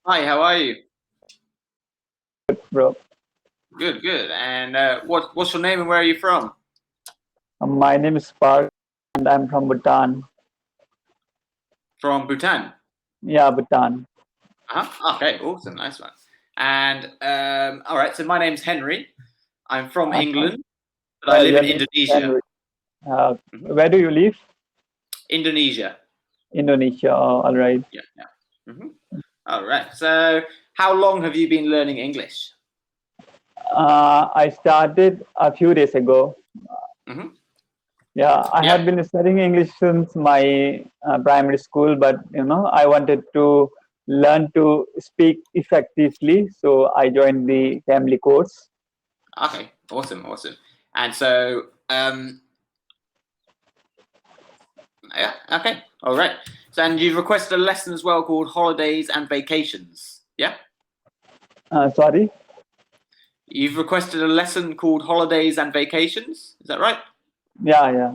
Hi, how are you? Bro. Good, good. And what's your name and where are you from? My name is Park and I'm from Bhutan. From Bhutan. Yeah, Bhutan. Uh-huh. Okay, awesome, nice one. And all right, so my name's Henry. I'm from Uh, England, but I live your in name is Indonesia. Henry. Mhm. Where do you live? Indonesia. Indonesia. Oh, all right. Yeah, yeah. All right. So, how long have you been learning English? I started a few days ago. hmm Yeah, I Yeah. have been studying English since my primary school, but I wanted to learn to speak effectively, so I joined the Cambly course. Okay. Awesome, awesome. And so, yeah. Okay. All right. So, and you've requested a lesson as well called Holidays and Vacations. Yeah. Sorry. You've requested a lesson called Holidays and Vacations. Is that right? Yeah, yeah,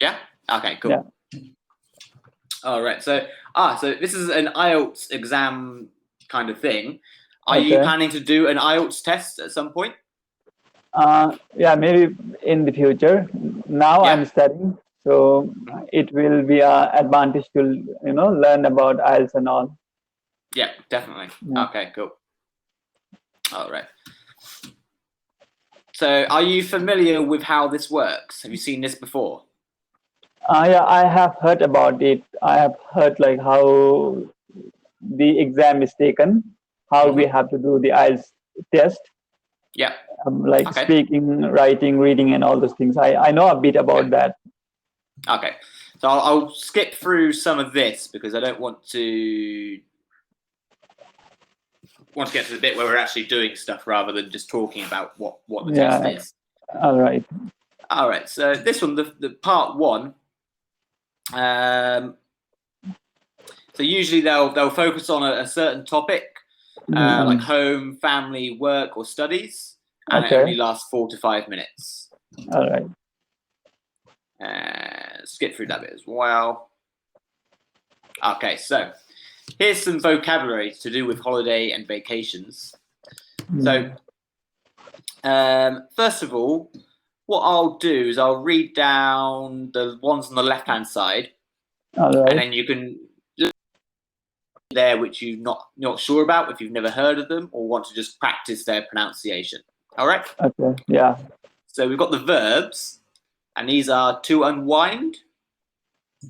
Yeah. Okay. yeah. Cool. All right. So, so this is an IELTS exam kind of thing. Are you Okay. planning to do an IELTS test at some point? Yeah, maybe in the future. Now Yeah. I'm studying, so Mhm. it will be a advantage to learn about IELTS and all. Yeah. Definitely. Yeah. Okay. Cool. All right. So, are you familiar with how this works? Have you seen this before? Yeah, I have heard about it. I have heard like how the exam is taken, how we hmm have to do the IELTS test, Yeah. like Okay. speaking, writing, reading, and all those things. I know a bit Yeah. about that. Okay. So I'll skip through some of this because I don't want to get to the bit where we're actually doing stuff rather than just talking about what the test Yeah. is. All right. All right, so this one, the part one. Um, so usually they'll focus on a certain topic, like Mm. home, family, work, or studies, and it Okay. only lasts 4 to 5 minutes. All right. Skip through that bit as well. Okay, so here's some vocabulary to do with holiday and vacations. So Mm. first of all, what I'll do is I'll read down the ones on the left-hand side, All and right. then you can there which you're not sure about if you've never heard of them or want to just practice their pronunciation. All right. Okay. Yeah. So we've got the verbs, and these are to unwind,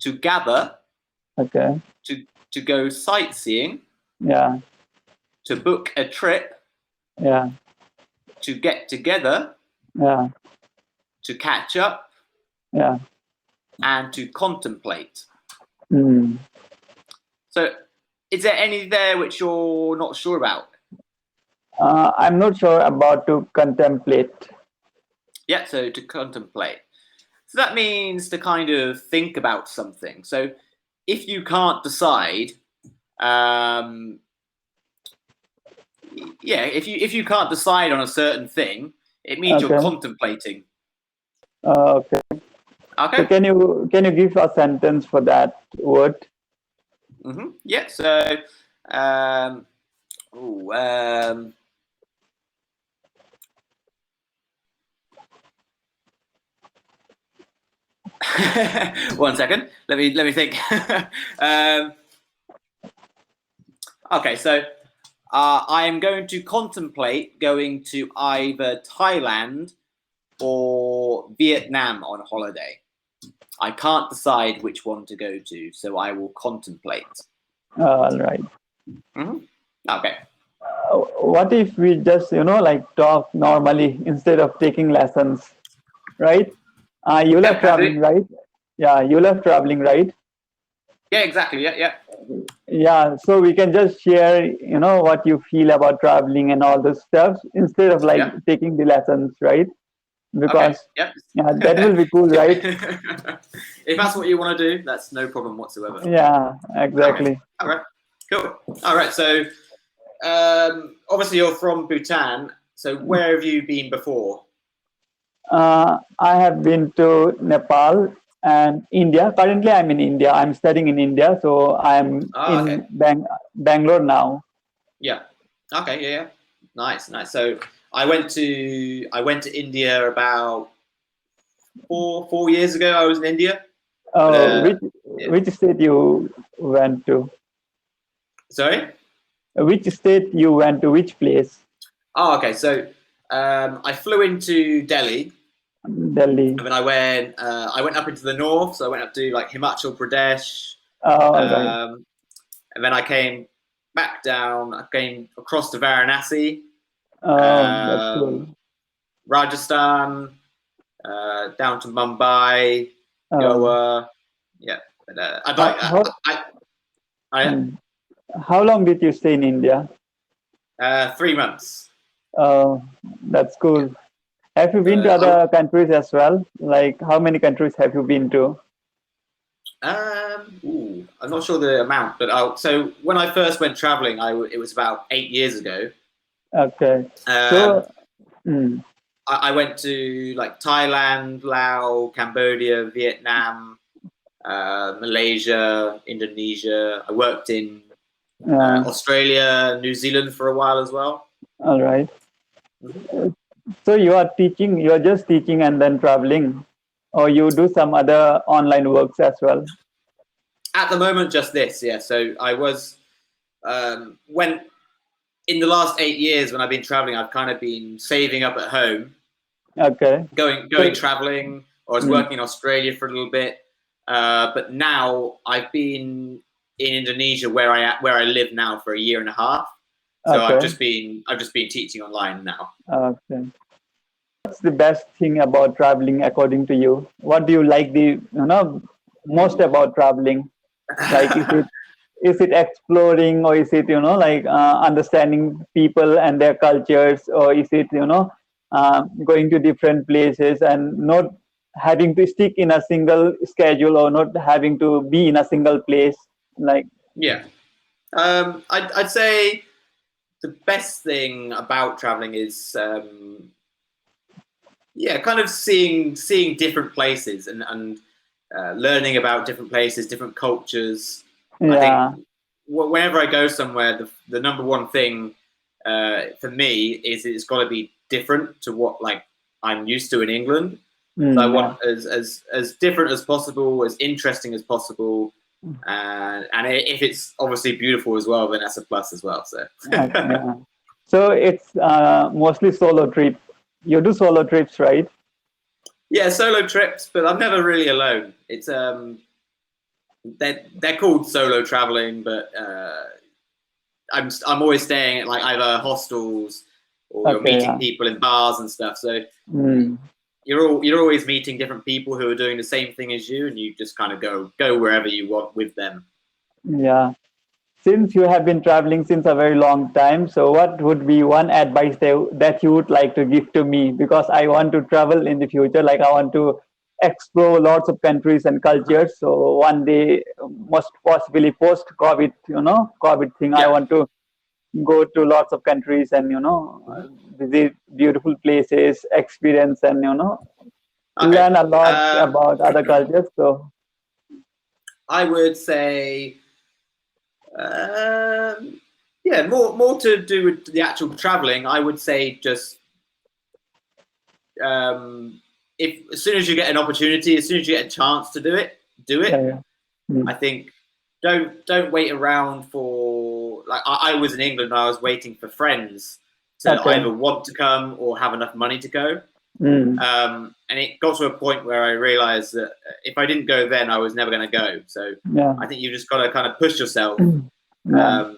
to gather, Okay. to go sightseeing, Yeah. to book a trip, Yeah. to get together, Yeah. to catch up, Yeah. and to contemplate. Mm. So, is there any there which you're not sure about? I'm not sure about to contemplate. Yeah, so to contemplate. So that means to kind of think about something. So if you can't decide, um, yeah, if you can't decide on a certain thing, it means you're Okay. contemplating. Okay. So Okay. can you give a sentence for that word? Yeah. So, um, ooh, um, one second. Let me think. um, okay. So I am going to contemplate going to either Thailand or Vietnam on holiday. I can't decide which one to go to, so I will contemplate. All right. Mm-hmm. Okay. What if we just like talk normally instead of taking lessons, right? You love Yeah, can do. traveling, right? Yeah, you love traveling, right? Yeah, exactly. Yeah, yeah. Yeah, so we can just share, what you feel about traveling and all those stuff instead of like Yeah. taking the lessons, right? Okay. Because Yeah. yeah, that will be cool, right? If that's what you want to do, that's no problem whatsoever. Yeah, Okay. exactly. All right. Cool. All right. So, obviously you're from Bhutan. So, where have you been before? I have been to Nepal and India. Currently, I'm in India. I'm studying in India, so I'm Oh, okay. in Bangalore now. Yeah. Okay. Yeah. Yeah. Nice. Nice. So I went to India about four years ago. I was in India, but Oh, yeah. which state you went to? Sorry. Which state you went to? Which place? Oh, okay. So I flew into Delhi, Delhi. and then I went up into the north. So I went up to like Himachal Pradesh, Oh, all right. um, and then I came back down. I came across to Varanasi, Oh, that's cool. um, Rajasthan, down to Mumbai, Um, Goa. Yeah, but, I'd like how, how, I hmm. How long did you stay in India? 3 months. Oh, that's Yeah. cool. Have you been to I, other countries as well? Like, how many countries have you been to? I'm not sure the amount, but so when I first went traveling, it was about 8 years ago. Okay. Um, So, mm, I went to like Thailand, Laos, Cambodia, Vietnam, Malaysia, Indonesia. I worked in uh, Australia, New Zealand for a while as well. all right. Mhm. So you are teaching, you are just teaching and then traveling, or you do some other online works as well? At the moment, just this, yeah. So I was when in the last 8 years when I've been traveling, I've kind of been saving up at home, Okay. going So, traveling. Or I was mm, working in Australia for a little bit, but now I've been in Indonesia where I live now for a year and a half. So okay. I've just been teaching online now. Okay. What's the best thing about traveling according to you? What do you like most about traveling? Like, is it exploring, or is it like understanding people and their cultures, or is it going to different places and not having to stick in a single schedule, or not having to be in a single place? Like, Yeah, I'd say the best thing about traveling is yeah, kind of seeing different places and learning about different places, different cultures. I think yeah. whenever I go somewhere, the number one thing for me is it's got to be different to what like I'm used to in England. So I Yeah. want as different as possible, as interesting as possible, and if it's obviously beautiful as well, then that's a plus as well. So Yeah. So it's mostly solo trip. You do solo trips, right? yeah, solo trips, but I'm never really alone. It's they're called solo traveling, but I'm always staying at like either hostels or you're Okay. meeting Yeah. people in bars and stuff. So Mm. you're always meeting different people who are doing the same thing as you, and you just kind of go wherever you want with them. Yeah. Since you have been traveling since a very long time, so what would be one advice that you would like to give to me? Because I want to travel in the future, like I want to explore lots of countries and cultures. So one day, most possibly post COVID, COVID thing, I Yeah. want to go to lots of countries and visit beautiful places, experience, and Okay. learn a lot about other cultures. So I would say, um, yeah, more to do with the actual traveling. I would say just if as soon as you get an opportunity, as soon as you get a chance to do it, do yeah, it. yeah. Mm. I think don't wait around for like I was in England. And I was waiting for friends to Okay. either want to come or have enough money to go. Mm. And it got to a point where I realized that if I didn't go then, I was never going to go. So Yeah. I think you just got to kind of Yeah.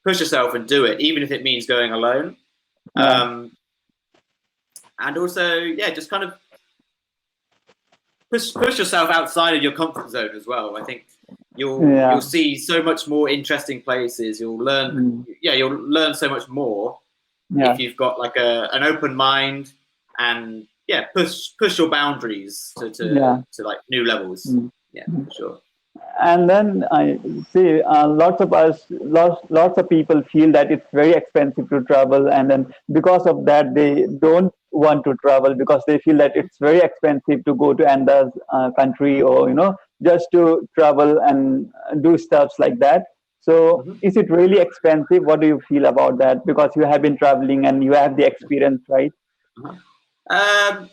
push yourself and do it, even if it means going alone. Yeah. Um, and also, yeah, just kind of push yourself outside of your comfort zone as well. I think you'll Yeah. see so much more interesting places. Mm. You'll learn so much more if Yeah. you've got like an open mind and yeah, push your boundaries Yeah. to like new levels. Mm. Yeah, Mm. for sure. And then I see lots of people feel that it's very expensive to travel, and then because of that, they don't want to travel because they feel that it's very expensive to go to another country, or just to travel and do stuffs like that. So is it really expensive? What do you feel about that? Because you have been traveling and you have the experience, right? To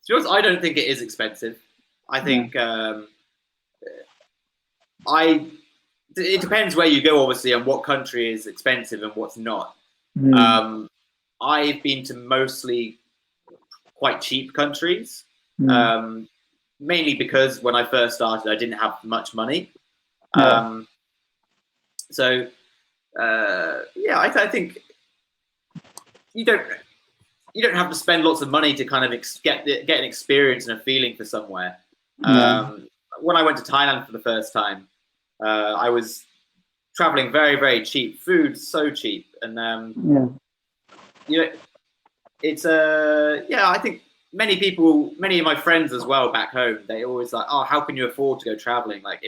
be honest, I don't think it is expensive. I think it depends where you go, obviously, and what country is expensive and what's not. I've been to mostly quite cheap countries, mainly because when I first started, I didn't have much money. So I think you don't have to spend lots of money to kind of get an experience and a feeling for somewhere. When I went to Thailand for the first time, I was traveling very, very cheap. Food so cheap, and it's I think many of my friends as well back home, they always like, oh, how can you afford to go traveling? Like,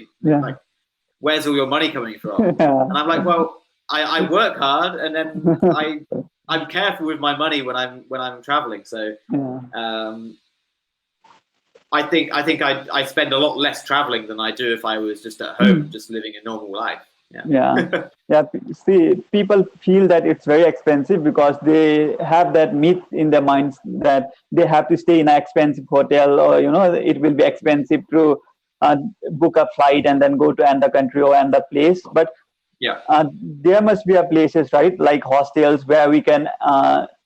where's all your money coming from? And I'm like, well, I work hard, and then I'm careful with my money when I'm traveling. So I think I spend a lot less traveling than I do if I was just at home, just living a normal life. See, people feel that it's very expensive because they have that myth in their minds that they have to stay in an expensive hotel, or it will be expensive to book a flight and then go to another country or another place. But there must be places, right, like hostels, where we can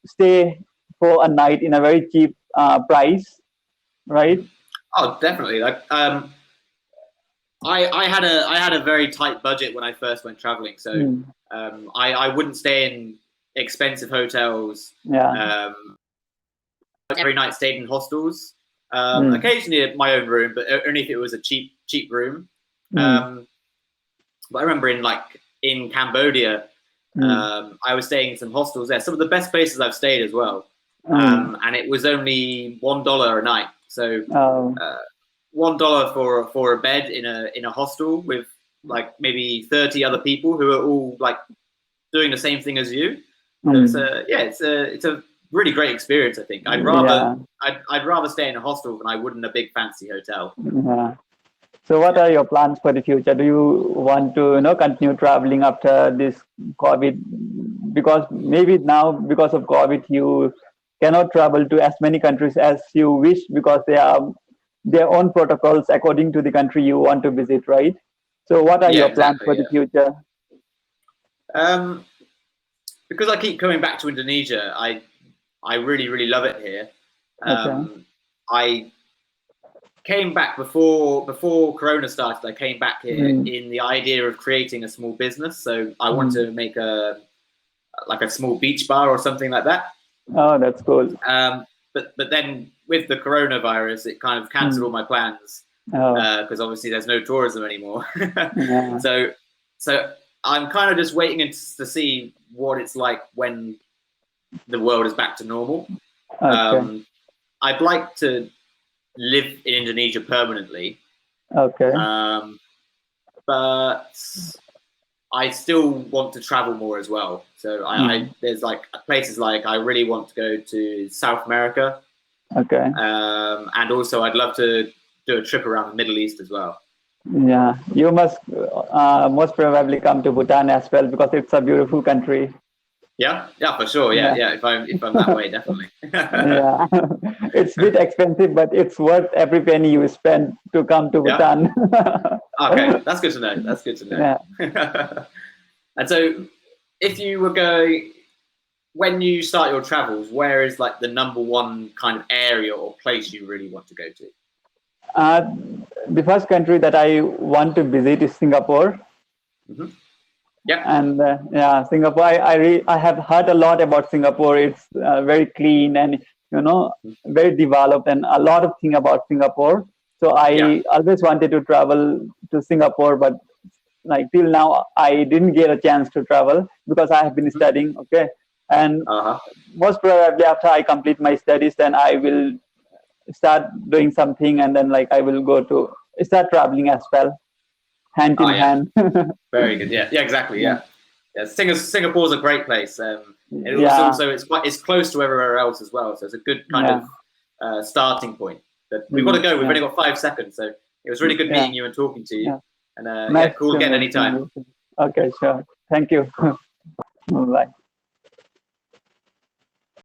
stay for a night in a very cheap price, right? Oh, definitely. Like I had a very tight budget when I first went traveling, so I wouldn't stay in expensive hotels. Every night stayed in hostels. Occasionally at my own room, but only if it was a cheap room. But I remember in Cambodia, I was staying in some hostels there. Some of the best places I've stayed as well. And it was only $1 a night. So $1 for a bed in a hostel with like maybe 30 other people who are all like doing the same thing as you. So it's a really great experience. I think I'd rather stay in a hostel than I would in a big fancy hotel. So what are your plans for the future? Do you want to continue traveling after this COVID? Because maybe now, because of COVID, you cannot travel to as many countries as you wish, because they are their own protocols according to the country you want to visit, right? So what are your plans for the future? Because I keep coming back to Indonesia, I really, really love it here. I came back before Corona started. I came back here in the idea of creating a small business. So I want to make a small beach bar or something like that. Oh, that's cool. But then with the coronavirus, it kind of cancelled all my plans because obviously there's no tourism anymore. So I'm kind of just waiting to see what it's like when the world is back to normal. I'd like to live in Indonesia permanently. But I still want to travel more as well. So there's like places like I really want to go to South America. And also I'd love to do a trip around the Middle East as well. Yeah, you must most probably come to Bhutan as well, because it's a beautiful country. Yeah, for sure. Yeah. If I'm that way, definitely. It's a bit expensive, but it's worth every penny you spend to come to Bhutan. Okay, that's good to know. And so, if you were going, when you start your travels, where is like the number one kind of area or place you really want to go to? The first country that I want to visit is Singapore. And Singapore, I have heard a lot about Singapore. It's very clean and very developed, and a lot of things about Singapore. So I always wanted to travel to Singapore, but like till now I didn't get a chance to travel because I have been studying. And most probably after I complete my studies, then I will start doing something, and then like I will go to start traveling as well, hand in hand. Very good. Yeah, exactly. Yeah. Singapore's a great place. It's close to everywhere else as well, so it's a good kind of starting point. But we've got to go. We've only got 5 seconds, so it was really good meeting you and talking to you. And cool again anytime. Okay, sure. Thank you. Bye.